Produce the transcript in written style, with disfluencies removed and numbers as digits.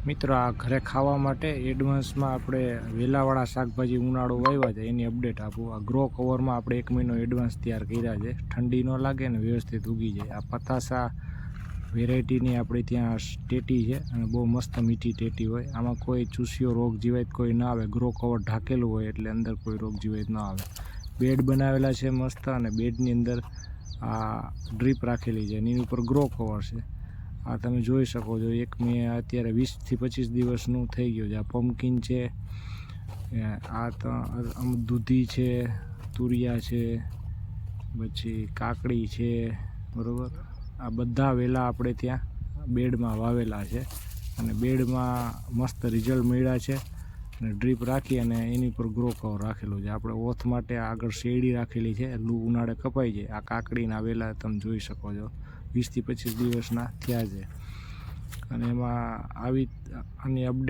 મિત્રો આ ઘરે ખાવા માટે એડવાન્સમાં આપણે વેલાવાળા શાકભાજી ઉનાળો વાવ્યા છે એની અપડેટ આપું. આ ગ્રો કવરમાં આપણે 1 મહિનો એડવાન્સ તૈયાર કર્યા છે, ઠંડી ન લાગે ને વ્યવસ્થિત ઉગી જાય. આ પતાસા વેરાયટીની આપણે ત્યાં ટેટી છે અને બહુ મસ્ત મીઠી ટેટી હોય. આમાં કોઈ ચૂસ્યો રોગ જીવાત કોઈ ના આવે, ગ્રો કવર ઢાંકેલું હોય એટલે અંદર કોઈ રોગ જીવાત ના આવે. બેડ બનાવેલા છે મસ્ત, અને બેડની અંદર આ ડ્રીપ રાખેલી છે, એની ઉપર ગ્રો કવર છે. આ તમે જોઈ શકો છો, એક મેં અત્યારે 20 થી 25 દિવસનું થઈ ગયું છે. આ પમ્પકિન છે, આ તો દૂધી છે, તુરિયા છે, પછી કાકડી છે, બરાબર. આ બધા વેલા આપણે ત્યાં બેડમાં વાવેલા છે અને બેડમાં મસ્ત રિઝલ્ટ મળ્યા છે. અને ડ્રીપ રાખી અને એની પર ગ્રો કવર રાખેલું છે. આપણે ઓથ માટે આગળ શેરડી રાખેલી છે, લૂ ઉનાળે કપાઈ જાય. આ કાકડીના વેલા તમે જોઈ શકો છો, 20 થી 25 દિવસના થયા છે. અને એમાં આની અપડેટ